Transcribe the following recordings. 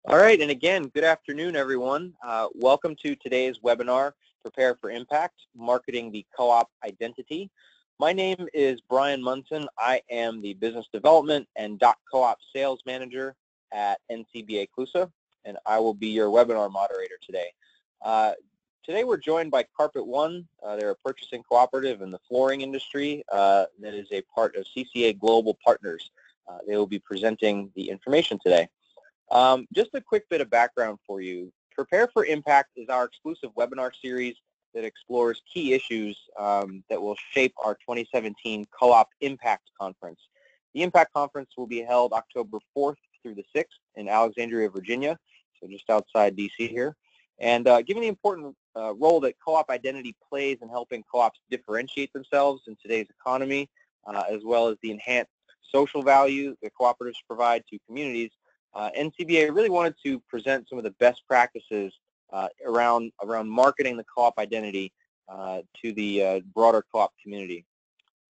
All right, and again, good afternoon, everyone. Welcome to today's webinar, Prepare for Impact, Marketing the Co-op Identity. My name is Brian Munson. I am the Business Development and .coop Sales Manager at NCBA CLUSA, and I will be your webinar moderator today. Today we're joined by Carpet One. They're a purchasing cooperative in the flooring industry that is a part of CCA Global Partners. They will be presenting the information today. Just a quick bit of background for you. Prepare for Impact is our exclusive webinar series that explores key issues that will shape our 2017 Co-op Impact Conference. The Impact Conference will be held October 4th through the 6th in Alexandria, Virginia, so just outside DC here. And given the important role that co-op identity plays in helping co-ops differentiate themselves in today's economy, as well as the enhanced social value that cooperatives provide to communities, NCBA really wanted to present some of the best practices around marketing the co-op identity to the broader co-op community.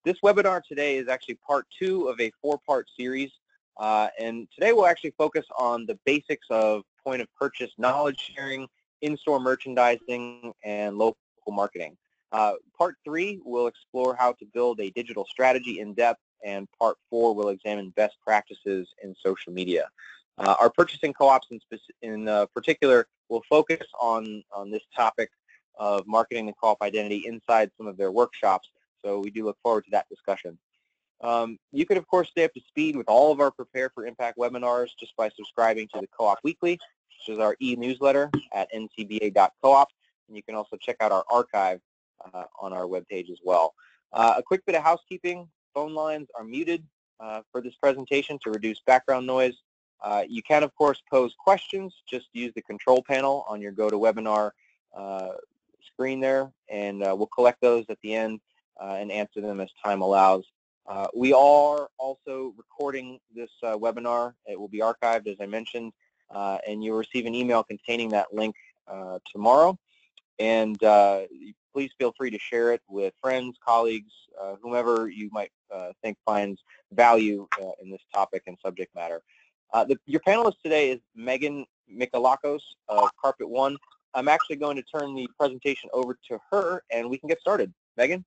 This webinar today is actually part 2 of a 4-part series, and today we'll actually focus on the basics of point of purchase knowledge sharing, in-store merchandising, and local marketing. Part 3 will explore how to build a digital strategy in depth, and part 4 will examine best practices in social media. Our purchasing co-ops in particular will focus on this topic of marketing the co-op identity inside some of their workshops, so we do look forward to that discussion. You could, of course, stay up to speed with all of our Prepare for Impact webinars just by subscribing to the Co-op Weekly, which is our e-newsletter at ncba.coop, and you can also check out our archive on our webpage as well. A quick bit of housekeeping: phone lines are muted for this presentation to reduce background noise. You can, of course, pose questions. Just use the control panel on your GoToWebinar screen there, and we'll collect those at the end and answer them as time allows. We are also recording this webinar. It will be archived, as I mentioned, and you'll receive an email containing that link tomorrow. And please feel free to share it with friends, colleagues, whomever you might think finds value in this topic and subject matter. Your panelist today is Megan Michalakos of Carpet One. I'm actually going to turn the presentation over to her, and we can get started. Megan?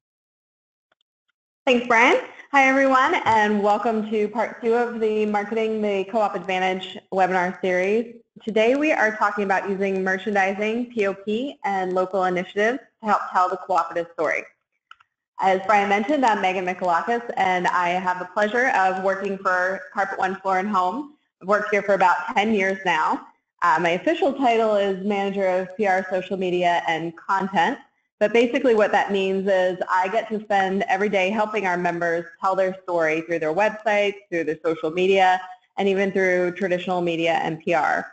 Thanks, Brian. Hi, everyone, and welcome to part 2 of the Marketing the Co-op Advantage webinar series. Today we are talking about using merchandising, POP, and local initiatives to help tell the cooperative story. As Brian mentioned, I'm Megan Michalakos, and I have the pleasure of working for Carpet One Floor and Home. I've worked here for about 10 years now. My official title is Manager of PR, Social Media, and Content. But basically what that means is I get to spend every day helping our members tell their story through their websites, through their social media, and even through traditional media and PR.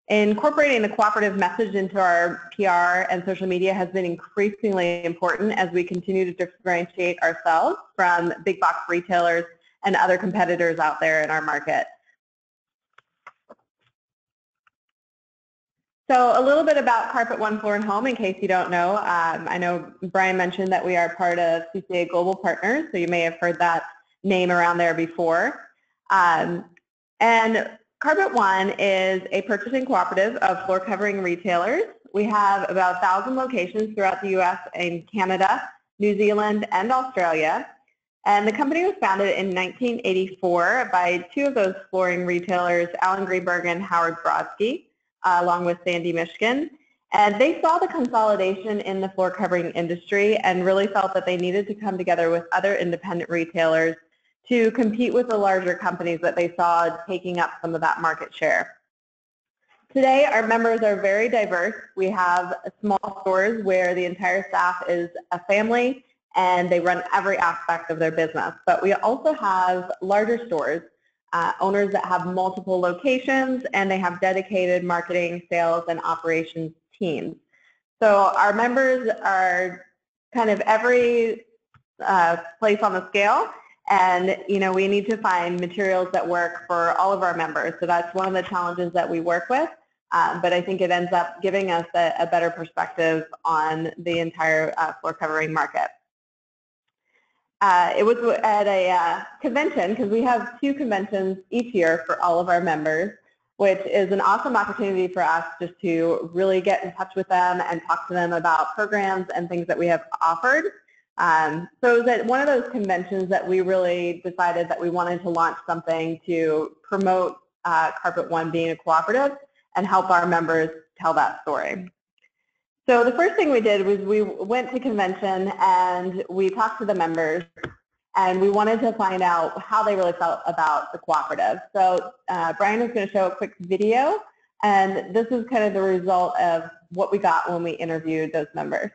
Incorporating the cooperative message into our PR and social media has been increasingly important as we continue to differentiate ourselves from big box retailers and other competitors out there in our market. So a little bit about Carpet One Floor and Home in case you don't know. I know Brian mentioned that we are part of CCA Global Partners, so you may have heard that name around there before. And Carpet One is a purchasing cooperative of floor covering retailers. We have about 1,000 locations throughout the U.S. and Canada, New Zealand, and Australia. And the company was founded in 1984 by 2 of those flooring retailers, Alan Greenberg and Howard Brodsky, along with Sandy Michigan. And they saw the consolidation in the floor covering industry and really felt that they needed to come together with other independent retailers to compete with the larger companies that they saw taking up some of that market share. Today, our members are very diverse. We have small stores where the entire staff is a family and they run every aspect of their business. But we also have larger stores, owners that have multiple locations, and they have dedicated marketing, sales, and operations teams. So our members are kind of every place on the scale, and we need to find materials that work for all of our members. So that's one of the challenges that we work with, but I think it ends up giving us a better perspective on the entire floor covering market. It was at a convention, because we have 2 conventions each year for all of our members. which is an awesome opportunity for us just to really get in touch with them and talk to them about programs and things that we have offered. So it was at one of those conventions that we really decided that we wanted to launch something to promote Carpet One being a cooperative and help our members tell that story. So the first thing we did was we went to convention and we talked to the members, and we wanted to find out how they really felt about the cooperative. So Brian is going to show a quick video, and this is kind of the result of what we got when we interviewed those members.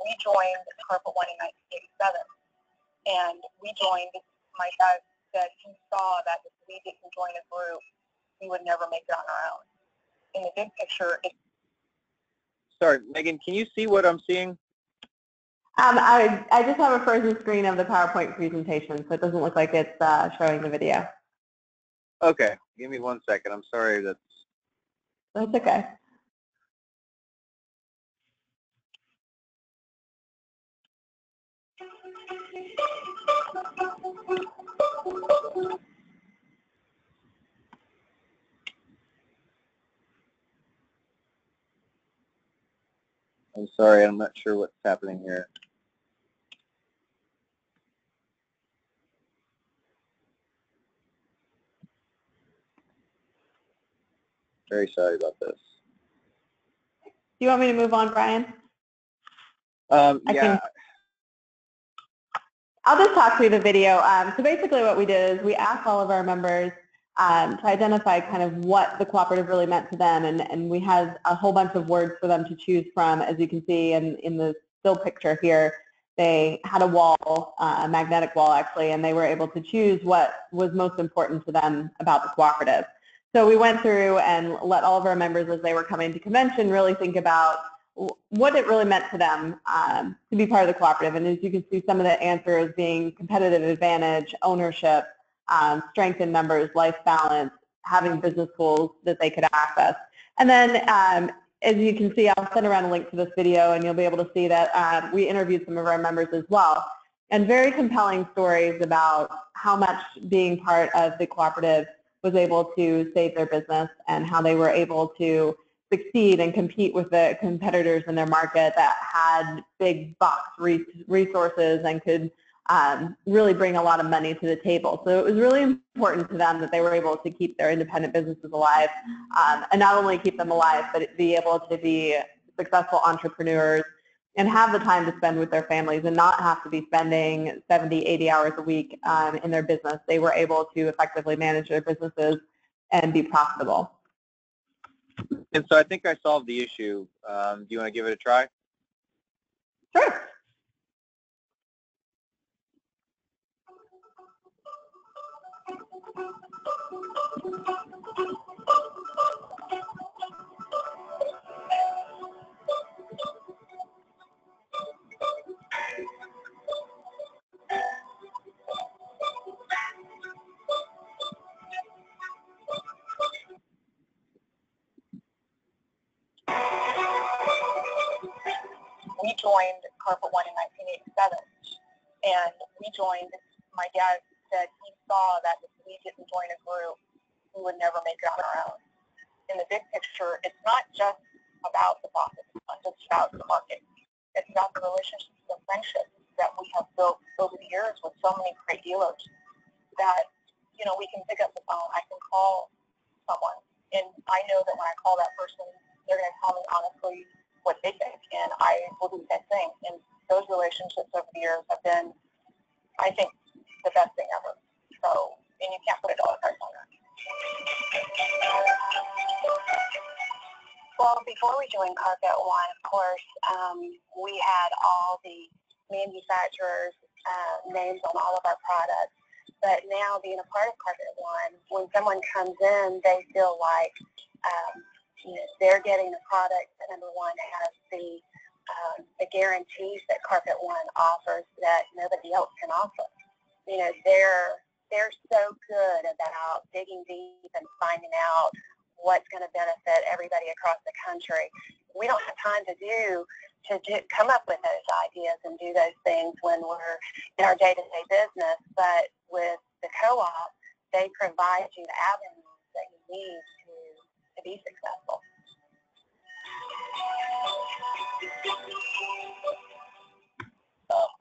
We joined Carpet One in 1987, and we joined, my dad said he saw that if we didn't join a group, we would never make it on our own. In the big picture, it's... Sorry, Megan, can you see what I'm seeing? I just have a frozen screen of the PowerPoint presentation, so it doesn't look like it's showing the video. Okay, give me 1 second. I'm sorry. That's okay. I'm sorry. I'm not sure what's happening here. Very sorry about this. Do you want me to move on, Brian? Yeah. I'll just talk through the video. So basically what we did is we asked all of our members to identify kind of what the cooperative really meant to them, and we had a whole bunch of words for them to choose from. As you can see in the still picture here, they had a wall, a magnetic wall actually, and they were able to choose what was most important to them about the cooperative. So we went through and let all of our members, as they were coming to convention, really think about what it really meant to them to be part of the cooperative. And as you can see, some of the answers being competitive advantage, ownership, strength in numbers, life balance, having business tools that they could access. And then as you can see, I'll send around a link to this video, and you'll be able to see that we interviewed some of our members as well. And very compelling stories about how much being part of the cooperative was able to save their business, and how they were able to succeed and compete with the competitors in their market that had big box resources and could really bring a lot of money to the table. So it was really important to them that they were able to keep their independent businesses alive, and not only keep them alive, but be able to be successful entrepreneurs and have the time to spend with their families and not have to be spending 70, 80 hours a week in their business. They were able to effectively manage their businesses and be profitable. And so I think I solved the issue. Do you want to give it a try? Sure. We joined Carpet One in 1987, and we joined, my dad said he saw that if we didn't join a group, we would never make it on our own. In the big picture, it's not just about the profit, it's not just about the market. It's about the relationships and friendships that we have built over the years with so many great dealers that, you know, we can pick up the phone, I can call someone, and I know that when I call that person, they're going to tell me honestly what they think, and I will do the same thing. And those relationships over the years have been, I think, the best thing ever. So, and you can't put a dollar price on that. Well, before we joined Carpet One, of course, we had all the manufacturers' names on all of our products. But now, being a part of Carpet One, when someone comes in, they feel like you know, they're getting a product that, number one, has the the guarantees that Carpet One offers that nobody else can offer. You know, they're so good about digging deep and finding out what's going to benefit everybody across the country. We don't have time to come up with those ideas and do those things when we're in our day-to-day business, but with the co-op, they provide you the avenues that you need to be successful.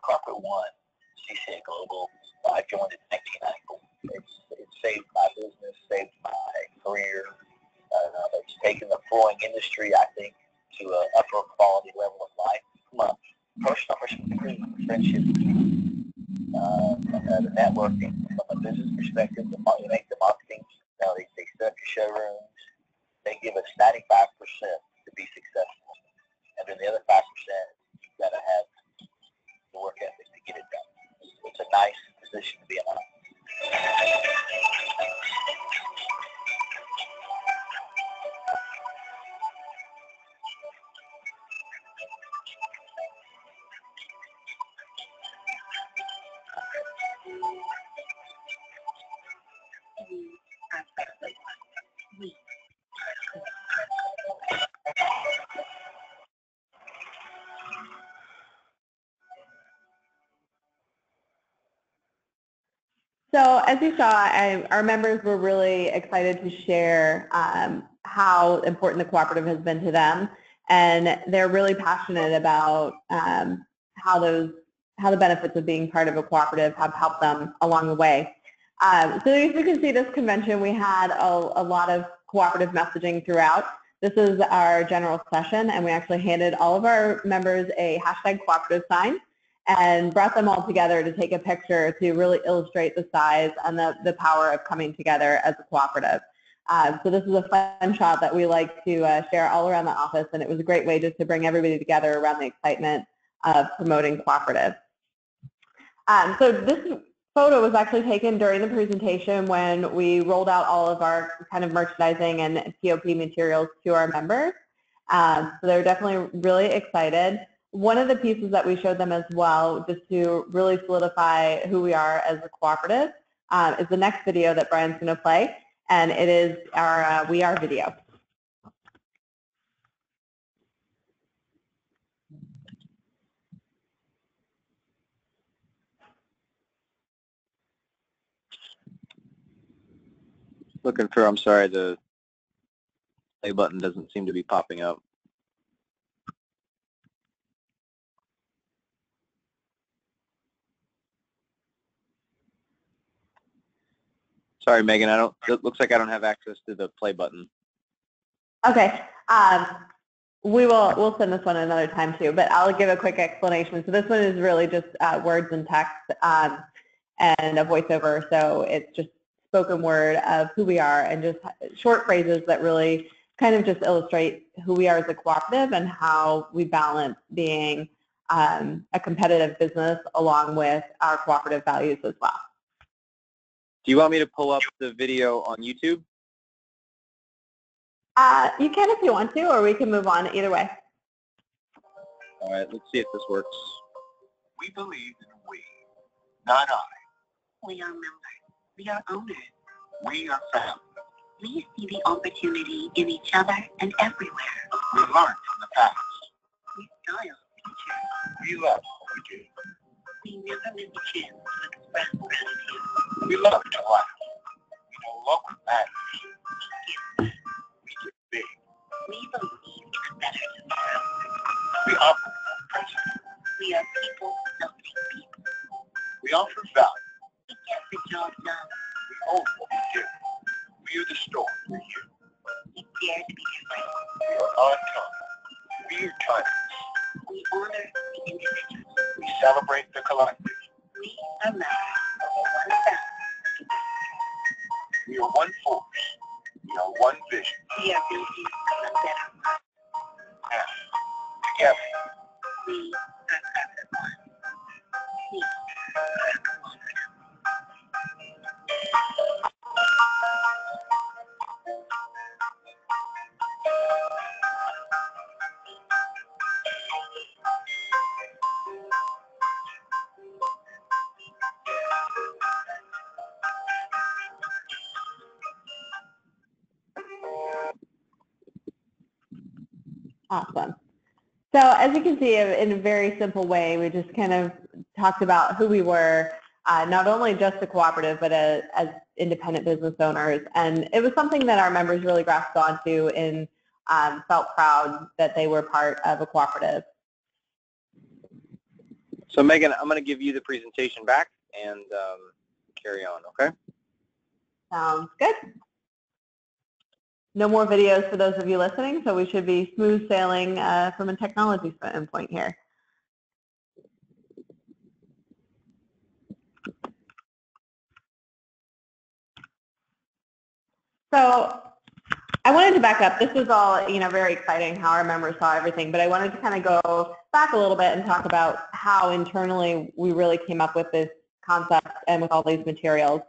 Carpet One, CCA Global, I joined in 1990. It's saved my business, saved my career. It's taken the flooring industry, I think, to an upper quality level of life. From a personal perspective, friendship, the networking, from a business perspective, they make the marketing. They set up your showrooms. They give us 95% to be successful. And then the other 5%, you've got to have the work ethic to get it done. It's a nice position to be in. So as you saw, our members were really excited to share how important the cooperative has been to them, and they're really passionate about how the benefits of being part of a cooperative have helped them along the way. So as you can see, this convention, we had a lot of cooperative messaging throughout. This is our general session, and we actually handed all of our members a #cooperative sign and brought them all together to take a picture to really illustrate the size and the power of coming together as a cooperative. So this is a fun shot that we like to share all around the office, and it was a great way just to bring everybody together around the excitement of promoting cooperative. So this photo was actually taken during the presentation when we rolled out all of our kind of merchandising and POP materials to our members. So they're definitely really excited. One of the pieces that we showed them as well, just to really solidify who we are as a cooperative, is the next video that Brian's going to play, and it is our We Are video. Looking for, I'm sorry, the play button doesn't seem to be popping up. Sorry, Megan, it looks like I don't have access to the play button. Okay. We'll send this one another time too, but I'll give a quick explanation. So this one is really just words and text and a voiceover. So it's just spoken word of who we are and just short phrases that really kind of just illustrate who we are as a cooperative and how we balance being a competitive business along with our cooperative values as well. Do you want me to pull up the video on YouTube? You can if you want to, or we can move on either way. All right, let's see if this works. We believe in we, not I. We are members. We are owners. We are family. We see the opportunity in each other and everywhere. We learn from the past. We style the future. We love what we do. We never miss a chance to express gratitude. We love to laugh. We know local matters. We get big. We believe it's better tomorrow. We offer principles. We are people helping people. We offer value. We get the job done. We own what we do. We are the store for you. We dare to be different. We are on time. We are timeless. We honor the individual. We celebrate the collective. We are members of one family. We are one force. We are one vision. We are building a better world. And together, We are Carpet One. We are a cooperative. Awesome. So as you can see, in a very simple way, we just kind of talked about who we were, not only just a cooperative, but as independent business owners. And it was something that our members really grasped onto and felt proud that they were part of a cooperative. So Megan, I'm going to give you the presentation back and carry on, okay? Sounds good. No more videos for those of you listening, so we should be smooth sailing from a technology standpoint here. So I wanted to back up. This was all, very exciting how our members saw everything, but I wanted to kind of go back a little bit and talk about how internally we really came up with this concept and with all these materials.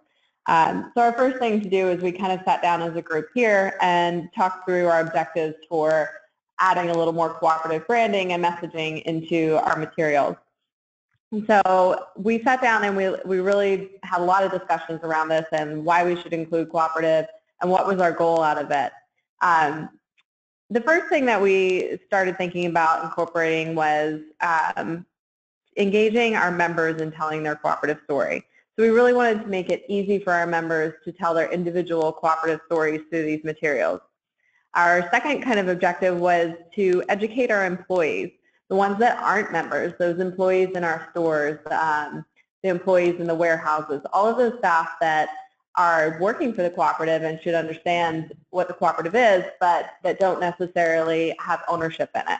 So our first thing to do is we kind of sat down as a group here and talked through our objectives for adding a little more cooperative branding and messaging into our materials. And so we sat down and we really had a lot of discussions around this and why we should include cooperative and what was our goal out of it. The first thing that we started thinking about incorporating was engaging our members in telling their cooperative story. So we really wanted to make it easy for our members to tell their individual cooperative stories through these materials. Our second kind of objective was to educate our employees, the ones that aren't members, those employees in our stores, the employees in the warehouses, all of those staff that are working for the cooperative and should understand what the cooperative is, but that don't necessarily have ownership in it.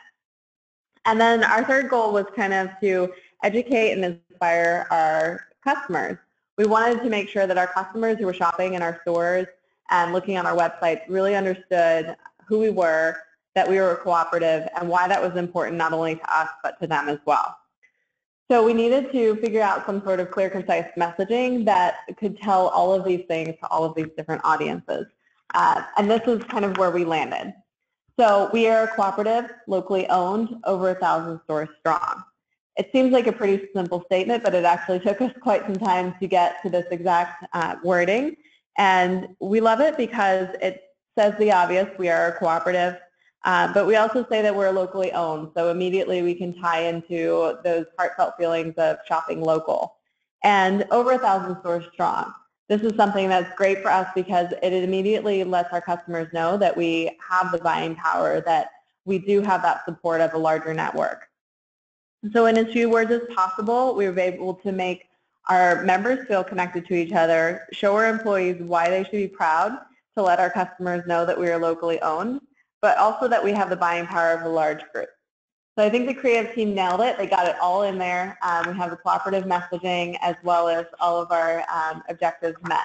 And then our third goal was kind of to educate and inspire our customers. We wanted to make sure that our customers who were shopping in our stores and looking on our websites really understood who we were, that we were a cooperative, and why that was important not only to us but to them as well. So we needed to figure out some sort of clear, concise messaging that could tell all of these things to all of these different audiences. And this is kind of where we landed. So we are a cooperative, locally owned, over 1,000 stores strong. It seems like a pretty simple statement, but it actually took us quite some time to get to this exact wording. And we love it because it says the obvious, we are a cooperative, but we also say that we're locally owned. So immediately we can tie into those heartfelt feelings of shopping local. And over 1,000 stores strong. This is something that's great for us because it immediately lets our customers know that we have the buying power, that we do have that support of a larger network. So in as few words as possible, we were able to make our members feel connected to each other, show our employees why they should be proud to let our customers know that we are locally owned, but also that we have the buying power of a large group. So I think the creative team nailed it. They got it all in there. We have the cooperative messaging as well as all of our objectives met.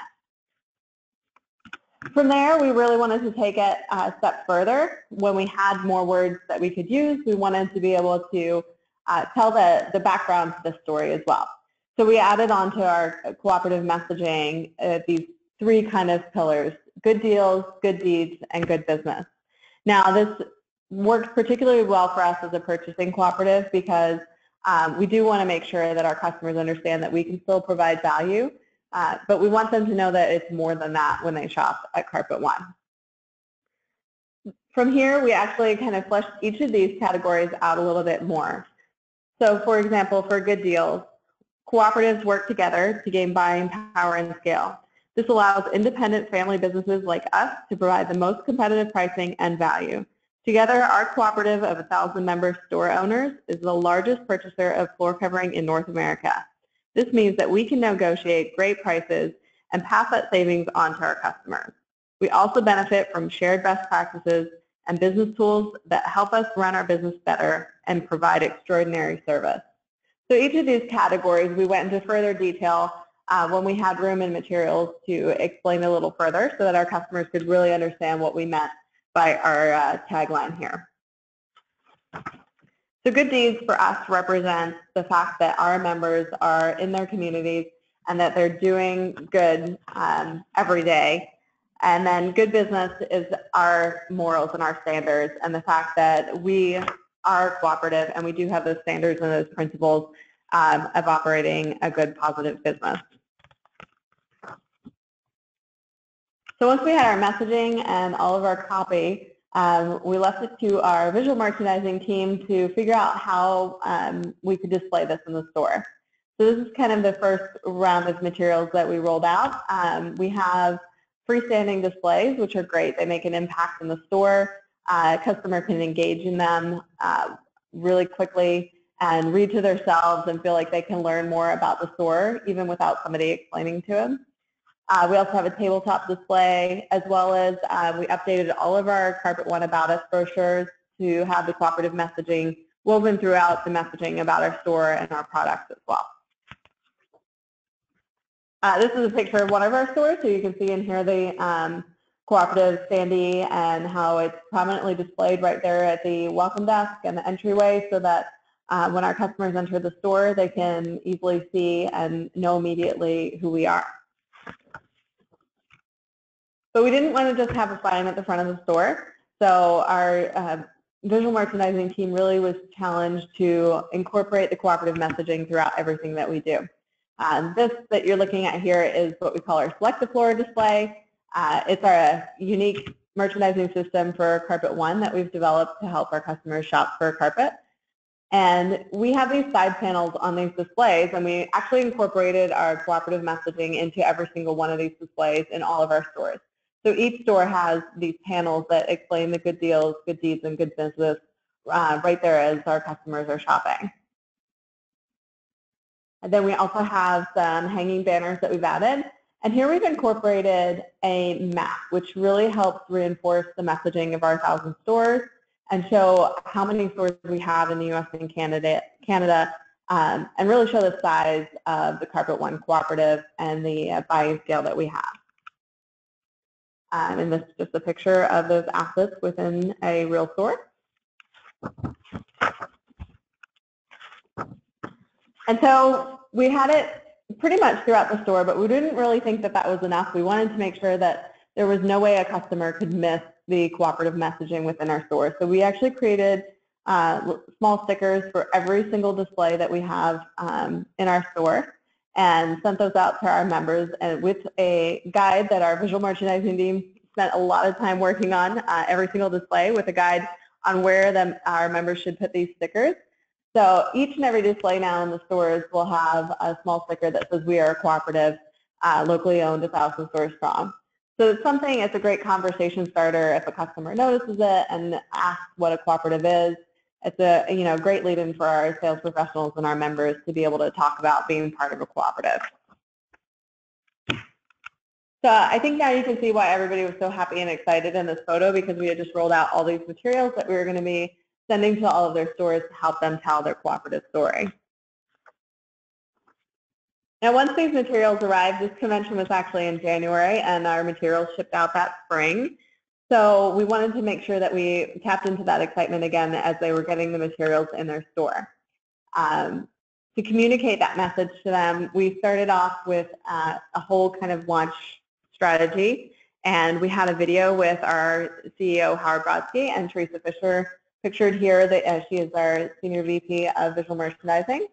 From there, we really wanted to take it a step further. When we had more words that we could use, we wanted to be able to tell the background to the story as well. So we added onto our cooperative messaging these three kind of pillars: good deals, good deeds, and good business. Now this works particularly well for us as a purchasing cooperative because we do want to make sure that our customers understand that we can still provide value, but we want them to know that it's more than that when they shop at Carpet One. From here, we actually kind of fleshed each of these categories out a little bit more. So for example, for good deals, cooperatives work together to gain buying power and scale. This allows independent family businesses like us to provide the most competitive pricing and value. Together, our cooperative of 1,000 member store owners is the largest purchaser of floor covering in North America. This means that we can negotiate great prices and pass that savings on to our customers. We also benefit from shared best practices and business tools that help us run our business better and provide extraordinary service. So each of these categories we went into further detail when we had room and materials to explain a little further so that our customers could really understand what we meant by our tagline here. So good deeds for us represents the fact that our members are in their communities and that they're doing good every day. And then good business is our morals and our standards and the fact that we are cooperative and we do have those standards and those principles of operating a good, positive business. So once we had our messaging and all of our copy, We left it to our visual merchandising team to figure out how we could display this in the store. So this is kind of the first round of materials that we rolled out. We have freestanding displays, which are great. They make an impact in the store. A customer can engage in them really quickly and read to themselves and feel like they can learn more about the store even without somebody explaining to them. We also have a tabletop display, as well as we updated all of our Carpet One About Us brochures to have the cooperative messaging woven throughout the messaging about our store and our products as well. This is a picture of one of our stores, so you can see in here the cooperative standee and how it's prominently displayed right there at the welcome desk and the entryway, so that when our customers enter the store, they can easily see and know immediately who we are. But we didn't want to just have a sign at the front of the store, so our visual merchandising team really was challenged to incorporate the cooperative messaging throughout everything that we do. This that you're looking at here is what we call our Select the Flora display. It's our unique merchandising system for Carpet One that we've developed to help our customers shop for carpet. And we have these side panels on these displays, and we actually incorporated our cooperative messaging into every single one of these displays in all of our stores. So each store has these panels that explain the good deals, good deeds, and good business right there as our customers are shopping. And then we also have some hanging banners that we've added. And here we've incorporated a map, which really helps reinforce the messaging of our 1,000 stores and show how many stores we have in the U.S. and Canada, and really show the size of the Carpet One Cooperative and the buying scale that we have. And this is just a picture of those assets within a real store. And so we had it pretty much throughout the store, but we didn't really think that that was enough. We wanted to make sure that there was no way a customer could miss the cooperative messaging within our store. So we actually created small stickers for every single display that we have in our store and sent those out to our members, and with a guide that our visual merchandising team spent a lot of time working on every single display, with a guide on where our members should put these stickers. So each and every display now in the stores will have a small sticker that says we are a cooperative, locally owned, 1,000 stores strong. So it's a great conversation starter if a customer notices it and asks what a cooperative is. It's a great lead-in for our sales professionals and our members to be able to talk about being part of a cooperative. So I think now you can see why everybody was so happy and excited in this photo, because we had just rolled out all these materials that we were going to be sending to all of their stores to help them tell their cooperative story. Now, once these materials arrived, this convention was actually in January, and our materials shipped out that spring. So we wanted to make sure that we tapped into that excitement again as they were getting the materials in their store. To communicate that message to them, we started off with a whole kind of launch strategy, and we had a video with our CEO, Howard Brodsky, and Teresa Fisher, pictured here. She is our Senior VP of Visual Merchandising.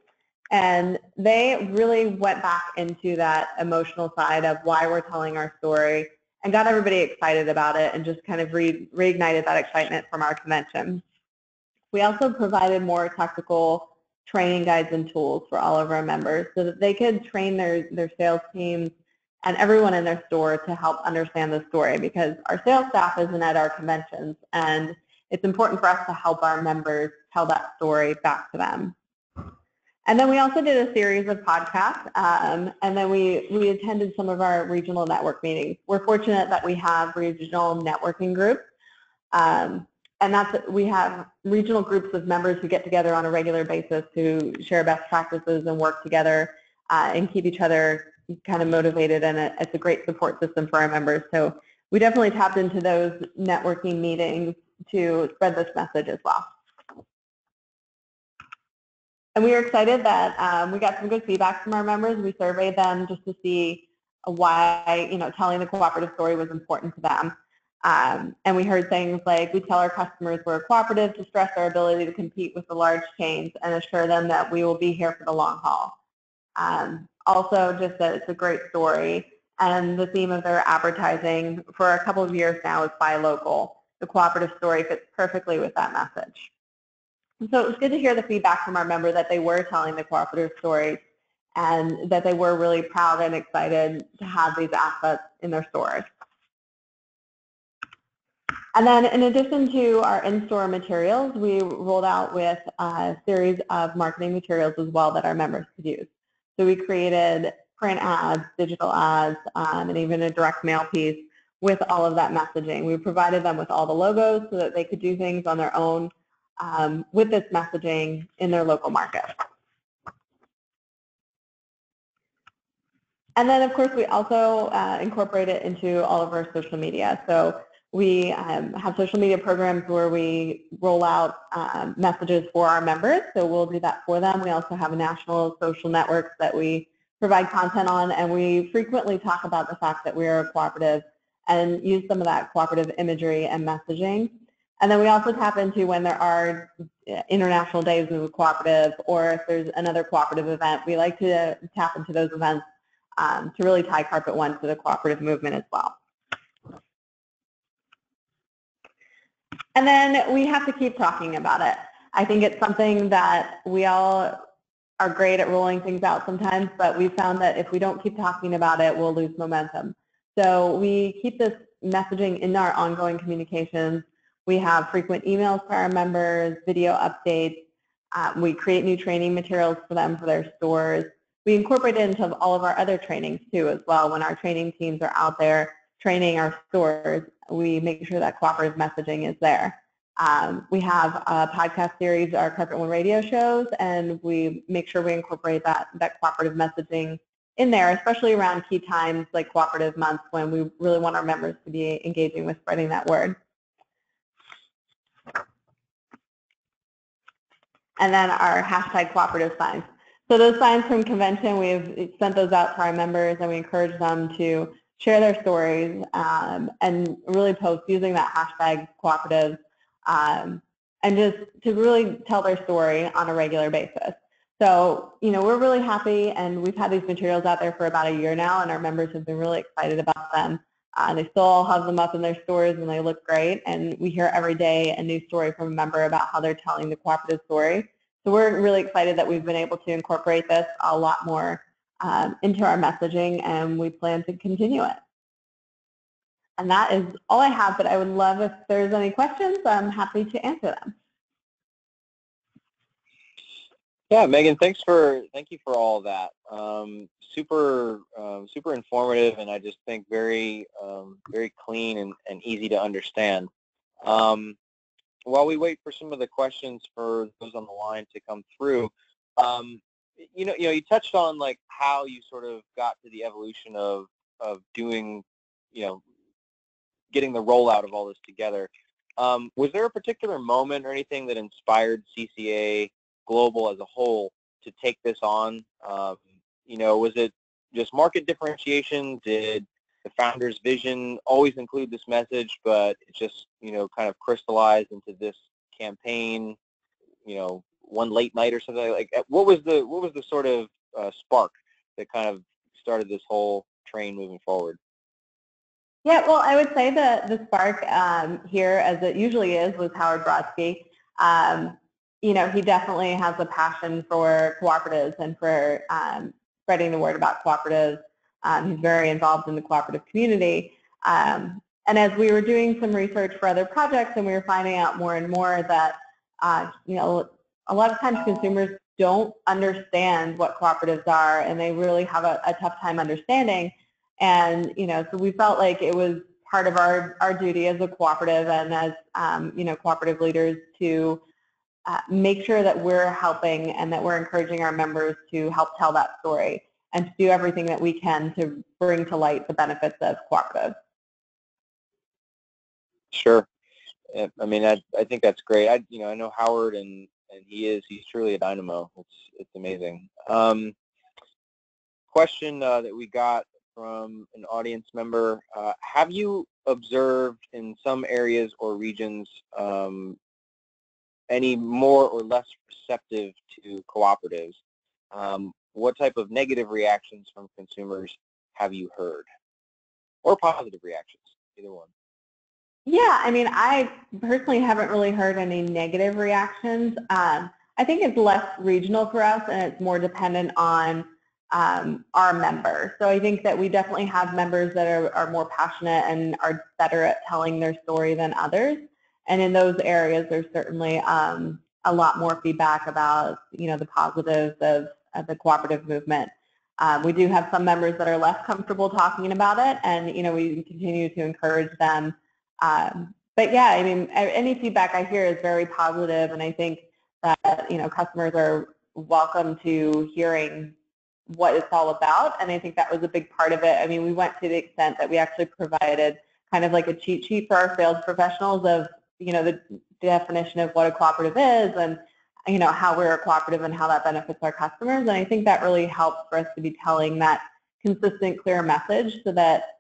And they really went back into that emotional side of why we're telling our story and got everybody excited about it, and just kind of reignited that excitement from our convention. We also provided more technical training guides and tools for all of our members so that they could train their sales teams and everyone in their store to help understand the story, because our sales staff isn't at our conventions, and it's important for us to help our members tell that story back to them. And then we also did a series of podcasts, and then we attended some of our regional network meetings. We're fortunate that we have regional networking groups, and we have regional groups of members who get together on a regular basis to share best practices and work together and keep each other kind of motivated, and it's a great support system for our members. So we definitely tapped into those networking meetings to spread this message as well. And we are excited that we got some good feedback from our members. We surveyed them just to see why telling the cooperative story was important to them. And we heard things like, we tell our customers we're a cooperative to stress our ability to compete with the large chains and assure them that we will be here for the long haul. Also, just that it's a great story, and the theme of their advertising for a couple of years now is buy local. the cooperative story fits perfectly with that message. And so it was good to hear the feedback from our member that they were telling the cooperative story and that they were really proud and excited to have these assets in their stores. And then in addition to our in-store materials, we rolled out with a series of marketing materials as well that our members could use. So we created print ads, digital ads, and even a direct mail piece with all of that messaging. We provided them with all the logos so that they could do things on their own with this messaging in their local market. And then, of course, we also incorporate it into all of our social media. So we have social media programs where we roll out messages for our members, so we'll do that for them. We also have a national social networks that we provide content on, and we frequently talk about the fact that we are a cooperative and use some of that cooperative imagery and messaging. And then we also tap into when there are international days of the cooperative, or if there's another cooperative event, we like to tap into those events to really tie Carpet One to the cooperative movement as well. And then we have to keep talking about it. I think it's something that we all are great at rolling things out sometimes, but we found that if we don't keep talking about it, we'll lose momentum. So we keep this messaging in our ongoing communications. We have frequent emails for our members, video updates. We create new training materials for them for their stores. We incorporate it into all of our other trainings too as well. When our training teams are out there training our stores, we make sure that cooperative messaging is there. We have a podcast series, our Carpet One radio shows, and we make sure we incorporate that cooperative messaging in there, especially around key times like Cooperative Month when we really want our members to be engaging with spreading that word. And then our hashtag cooperative signs. So those signs from convention, we've sent those out to our members, and we encourage them to share their stories and really post using that hashtag cooperative and just to really tell their story on a regular basis. So, you know, we're really happy, and we've had these materials out there for about a year now, and our members have been really excited about them. They still all have them up in their stores, and they look great, and we hear every day a new story from a member about how they're telling the cooperative story. So we're really excited that we've been able to incorporate this a lot more into our messaging, and we plan to continue it. And that is all I have, but I would love if there's any questions. I'm happy to answer them. Yeah, Megan, thank you for all of that. Super informative, and I just think very clean and easy to understand. While we wait for some of the questions for those on the line to come through, you touched on like how you sort of got to the evolution of doing, getting the rollout of all this together. Was there a particular moment or anything that inspired CCA Global as a whole to take this on? Was it just market differentiation? Did the founder's vision always include this message, but it just, kind of crystallized into this campaign, one late night or something? Like, what was the sort of spark that kind of started this whole train moving forward? Yeah, well, I would say that the spark here, as it usually is, was Howard Brodsky. He definitely has a passion for cooperatives and for spreading the word about cooperatives. He's very involved in the cooperative community. And as we were doing some research for other projects, and we were finding out more and more that, a lot of times consumers don't understand what cooperatives are, and they really have a tough time understanding. And, so we felt like it was part of our duty as a cooperative and as, cooperative leaders to make sure that we're helping and that we're encouraging our members to help tell that story and to do everything that we can to bring to light the benefits of cooperatives. Sure. I mean, I think that's great. I know Howard, and he's truly a dynamo. It's amazing. Question that we got from an audience member: have you observed in some areas or regions any more or less receptive to cooperatives? What type of negative reactions from consumers have you heard, or positive reactions? Either one. Yeah, I mean, I personally haven't really heard any negative reactions. I think it's less regional for us, and it's more dependent on our members. So I think that we definitely have members that are more passionate and are better at telling their story than others. And in those areas, there's certainly a lot more feedback about, the positives of the cooperative movement. We do have some members that are less comfortable talking about it, and we continue to encourage them. But yeah, I mean, any feedback I hear is very positive, and I think that customers are welcome to hearing what it's all about, and I think that was a big part of it. I mean, we went to the extent that we actually provided kind of like a cheat sheet for our sales professionals of the definition of what a cooperative is, and how we're a cooperative and how that benefits our customers. And I think that really helps for us to be telling that consistent, clear message so that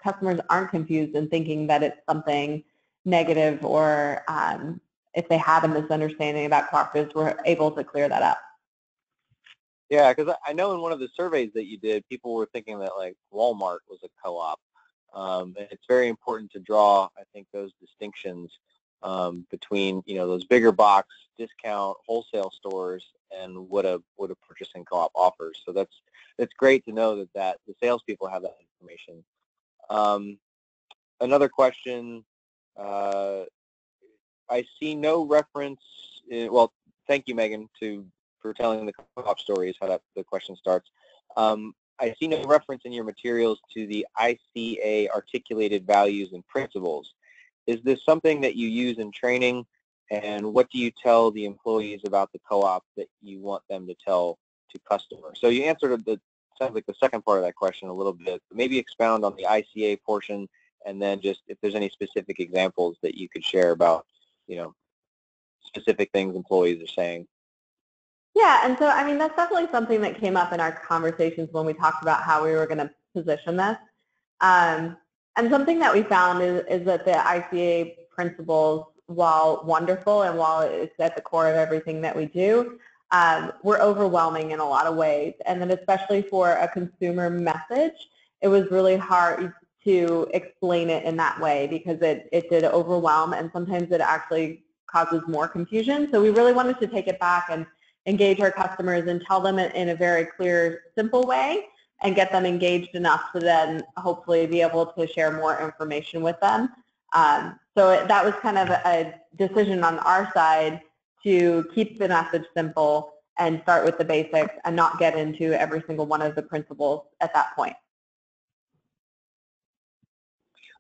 customers aren't confused and thinking that it's something negative, or if they have a misunderstanding about cooperatives, we're able to clear that up. Yeah, because I know in one of the surveys that you did, people were thinking that like Walmart was a co-op. And it's very important to draw, I think, those distinctions between those bigger box discount wholesale stores and what a purchasing co-op offers. So that's great to know that the salespeople have that information. Another question. I see no reference. Well, thank you, Megan, for telling the co-op stories. How the question starts. I see no reference in your materials to the ICA articulated values and principles. Is this something that you use in training, and what do you tell the employees about the co-op that you want them to tell to customers? So you answered sounds like the second part of that question a little bit. Maybe expound on the ICA portion, and then just if there's any specific examples that you could share about, specific things employees are saying. Yeah, and so, I mean, that's definitely something that came up in our conversations when we talked about how we were going to position this. And something that we found is that the ICA principles, while wonderful and while it's at the core of everything that we do, were overwhelming in a lot of ways. And then especially for a consumer message, it was really hard to explain it in that way because it did overwhelm, and sometimes it actually causes more confusion. So we really wanted to take it back and engage our customers and tell them in a very clear, simple way, and get them engaged enough to then hopefully be able to share more information with them. So that was kind of a decision on our side to keep the message simple and start with the basics and not get into every single one of the principles at that point.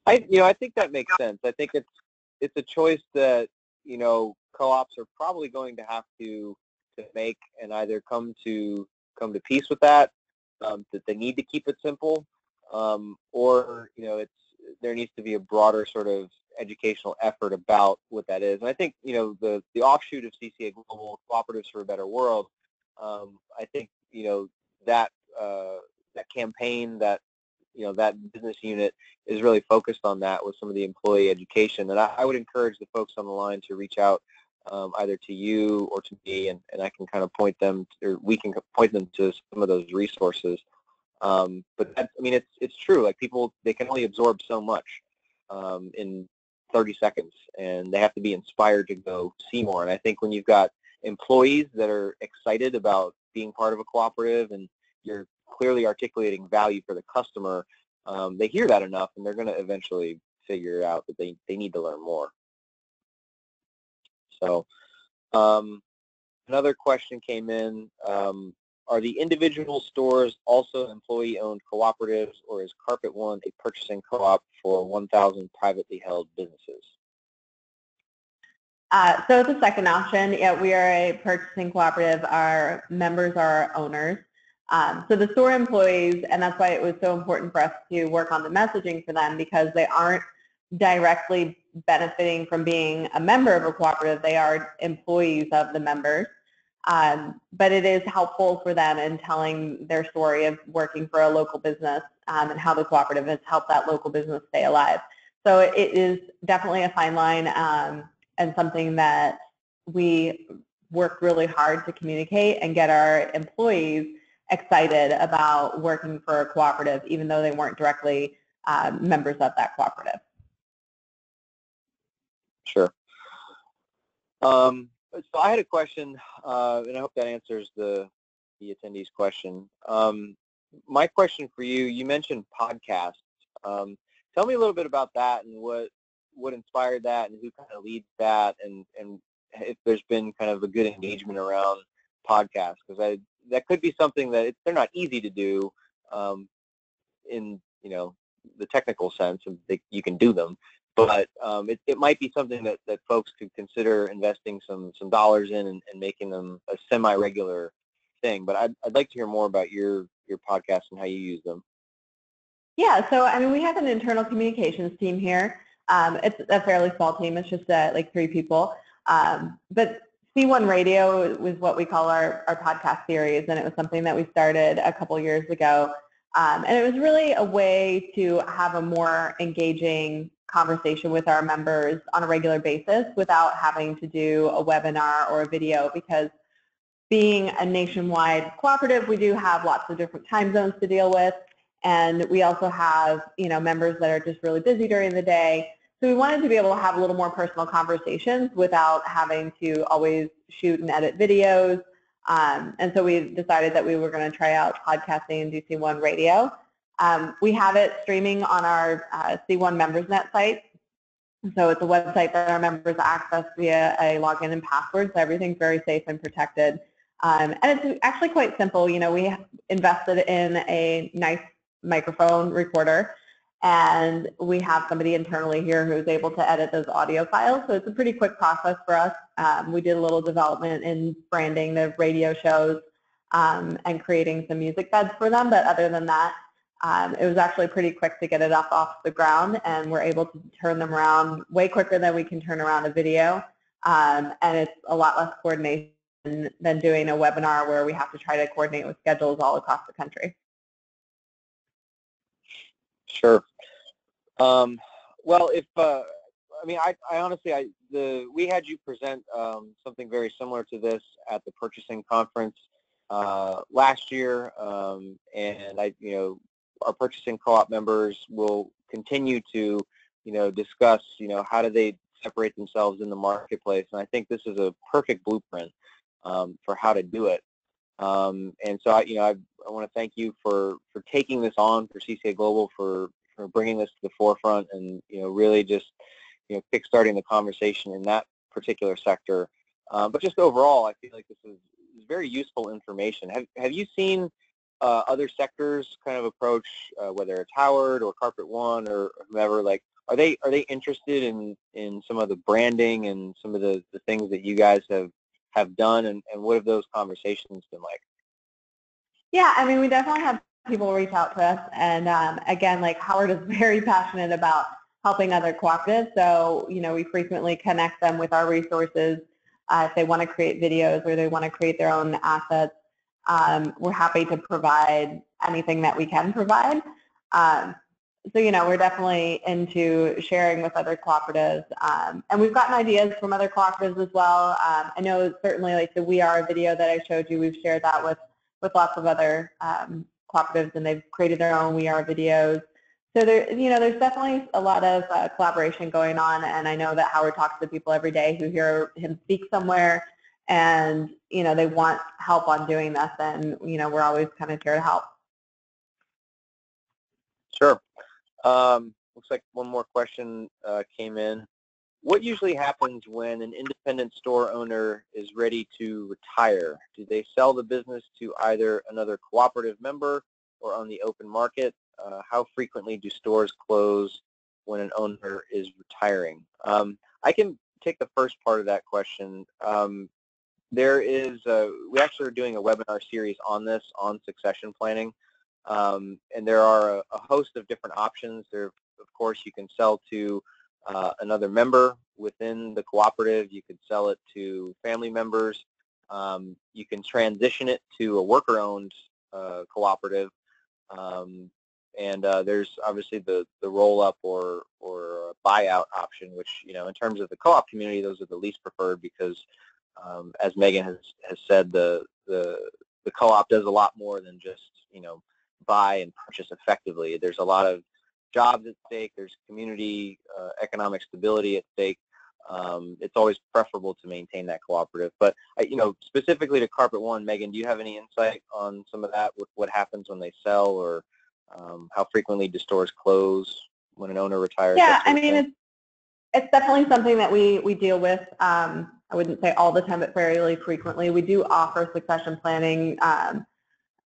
I think that makes sense. I think it's a choice that co-ops are probably going to have to make, and either come to peace with that they need to keep it simple, or there needs to be a broader sort of educational effort about what that is. And I think the offshoot of CCA Global, Cooperatives for a Better World, I think that campaign, that that business unit is really focused on that with some of the employee education. And I would encourage the folks on the line to reach out either to you or to me, and I can kind of point them, or we can point them to some of those resources. But I mean, it's true. Like, people, they can only absorb so much in 30 seconds, and they have to be inspired to go see more. And I think when you've got employees that are excited about being part of a cooperative, and you're clearly articulating value for the customer, they hear that enough, and they're going to eventually figure out that they need to learn more. So another question came in. Are the individual stores also employee-owned cooperatives, or is Carpet One a purchasing co-op for 1,000 privately held businesses? So the second option, yeah, we are a purchasing cooperative. Our members are our owners. So the store employees, and that's why it was so important for us to work on the messaging for them, because they aren't directly benefiting from being a member of a cooperative. They are employees of the members. But it is helpful for them in telling their story of working for a local business, and how the cooperative has helped that local business stay alive. So it is definitely a fine line, and something that we work really hard to communicate and get our employees excited about working for a cooperative, even though they weren't directly members of that cooperative. Sure. So I had a question, and I hope that answers the attendees' question. My question for you, you mentioned podcasts. Tell me a little bit about that and what inspired that and who kind of leads that, and if there's been kind of a good engagement around podcasts, because that could be something that they're not easy to do in the technical sense, and you can do them, but it might be something that folks could consider investing some dollars in and making them a semi-regular thing. But I'd like to hear more about your podcast and how you use them. Yeah, so I mean, we have an internal communications team here. It's a fairly small team. It's just like 3 people. But C1 Radio was what we call our podcast series, and it was something that we started a couple years ago. And it was really a way to have a more engaging conversation with our members on a regular basis without having to do a webinar or a video, because being a nationwide cooperative, we do have lots of different time zones to deal with. And we also have, members that are just really busy during the day. So we wanted to be able to have a little more personal conversations without having to always shoot and edit videos. And so we decided that we were going to try out podcasting in DC1 Radio. We have it streaming on our C1 MembersNet site. So it's a website that our members access via a login and password, so everything's very safe and protected. And it's actually quite simple. We invested in a nice microphone recorder, and we have somebody internally here who's able to edit those audio files. So it's a pretty quick process for us. We did a little development in branding the radio shows and creating some music beds for them, but other than that, it was actually pretty quick to get it up off the ground, and we're able to turn them around way quicker than we can turn around a video, and it's a lot less coordination than doing a webinar where we have to try to coordinate with schedules all across the country. Sure. Well, I honestly, we had you present something very similar to this at the purchasing conference last year, and our purchasing co-op members will continue to, discuss, how do they separate themselves in the marketplace, and I think this is a perfect blueprint for how to do it. And so I want to thank you for taking this on, for CCA Global, for bringing this to the forefront, and really just kickstarting the conversation in that particular sector. But just overall, I feel like this is very useful information. Have you seen other sectors kind of approach, whether it's Howard or Carpet One or whomever? Like, are they interested in some of the branding and some of the things that you guys have done, and what have those conversations been like? Yeah, I mean, we definitely have people reach out to us, and again, like, Howard is very passionate about helping other cooperatives, so we frequently connect them with our resources if they want to create videos or they want to create their own assets. We're happy to provide anything that we can provide. So, we're definitely into sharing with other cooperatives, and we've gotten ideas from other cooperatives as well. I know certainly, like, the We Are video that I showed you, we've shared that with lots of other cooperatives, and they've created their own We Are videos. So there's definitely a lot of collaboration going on, and I know that Howard talks to people every day who hear him speak somewhere, and they want help on doing this, and we're always kind of here to help. Sure. Looks like one more question came in. What usually happens when an independent store owner is ready to retire? Do they sell the business to either another cooperative member or on the open market? How frequently do stores close when an owner is retiring? I can take the first part of that question. We actually are doing a webinar series on this, on succession planning. And there are a host of different options. There, of course, you can sell to another member within the cooperative. You could sell it to family members. You can transition it to a worker-owned cooperative. And there's obviously the roll-up or buyout option, which, in terms of the co-op community, those are the least preferred because, as Megan has said, the co-op does a lot more than just, buy and purchase effectively. There's a lot of jobs at stake. There's community economic stability at stake. it's always preferable to maintain that cooperative. But specifically to Carpet One, Megan, do you have any insight on some of that? What happens when they sell, or how frequently do stores close when an owner retires? Yeah, I mean, it's definitely something that we deal with. I wouldn't say all the time, but fairly frequently. We do offer succession planning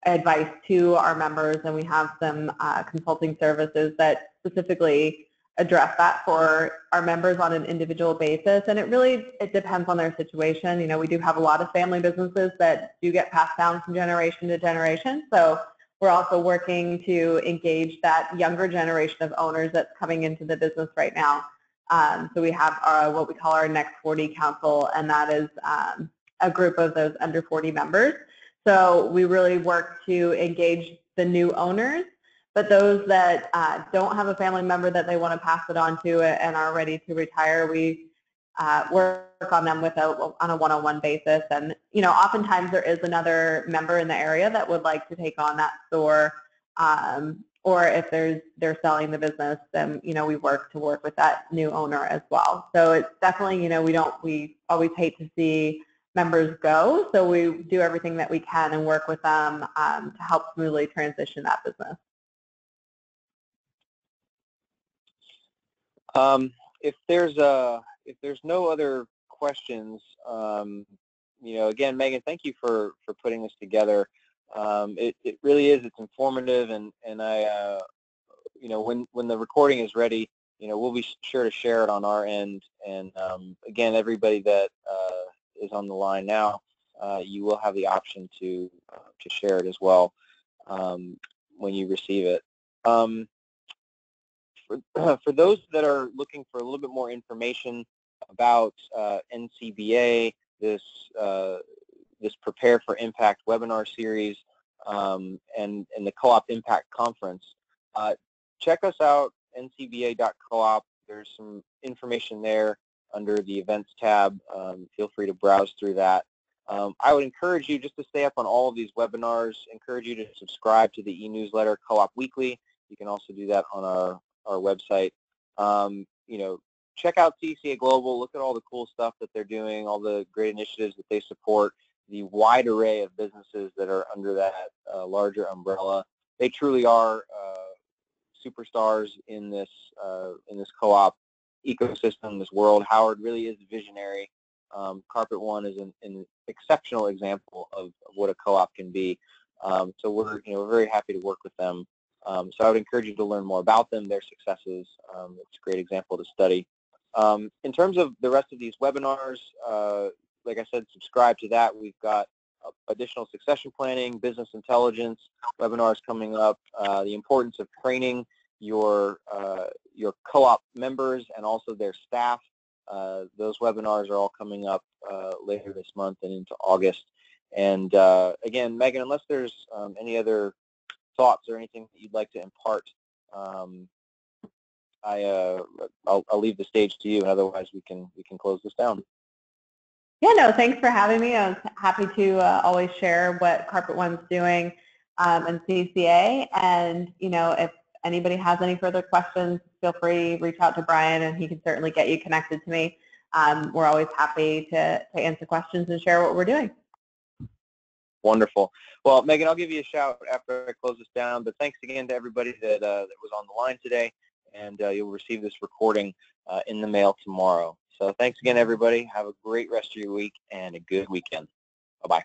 advice to our members, and we have some consulting services that specifically address that for our members on an individual basis. And it depends on their situation. We do have a lot of family businesses that do get passed down from generation to generation. So we're also working to engage that younger generation of owners that's coming into the business right now. So we have what we call our Next 40 Council, and that is a group of those under 40 members. So we really work to engage the new owners, but those that don't have a family member that they want to pass it on to and are ready to retire, we work on them on a one-on-one basis. And oftentimes there is another member in the area that would like to take on that store, or if they're selling the business, then we work with that new owner as well. So it's definitely we always hate to see members go, so we do everything that we can and work with them to help smoothly transition that business. If there's no other questions, again, Megan, thank you for putting this together. It really is. It's informative, and I, when the recording is ready, we'll be sure to share it on our end. And again, everybody that is on the line now, you will have the option to share it as well when you receive it. For those that are looking for a little bit more information about NCBA, this Prepare for Impact webinar series, and the Co-op Impact Conference, check us out, ncba.coop. There's some information there under the Events tab. Feel free to browse through that. I would encourage you just to stay up on all of these webinars, encourage you to subscribe to the e-newsletter Co-op Weekly. You can also do that on our website. Check out CCA Global, look at all the cool stuff that they're doing, all the great initiatives that they support, the wide array of businesses that are under that larger umbrella. They truly are superstars in this co-op ecosystem, this world. Howard really is visionary. Carpet One is an exceptional example of what a co-op can be. So we're very happy to work with them. So I would encourage you to learn more about them, their successes. It's a great example to study. In terms of the rest of these webinars, like I said, subscribe to that. We've got additional succession planning, business intelligence webinars coming up, the importance of training your co-op members and also their staff. Those webinars are all coming up later this month and into August. And again, Megan, unless there's any other thoughts or anything that you'd like to impart, I'll leave the stage to you, and otherwise we can close this down. Yeah, no, thanks for having me. I was happy to always share what Carpet One's doing and CCA. And if anybody has any further questions, feel free to reach out to Brian, and he can certainly get you connected to me. We're always happy to answer questions and share what we're doing. Wonderful. Well, Megan, I'll give you a shout after I close this down, but thanks again to everybody that was on the line today, and you'll receive this recording in the mail tomorrow. So thanks again, everybody. Have a great rest of your week and a good weekend. Bye-bye.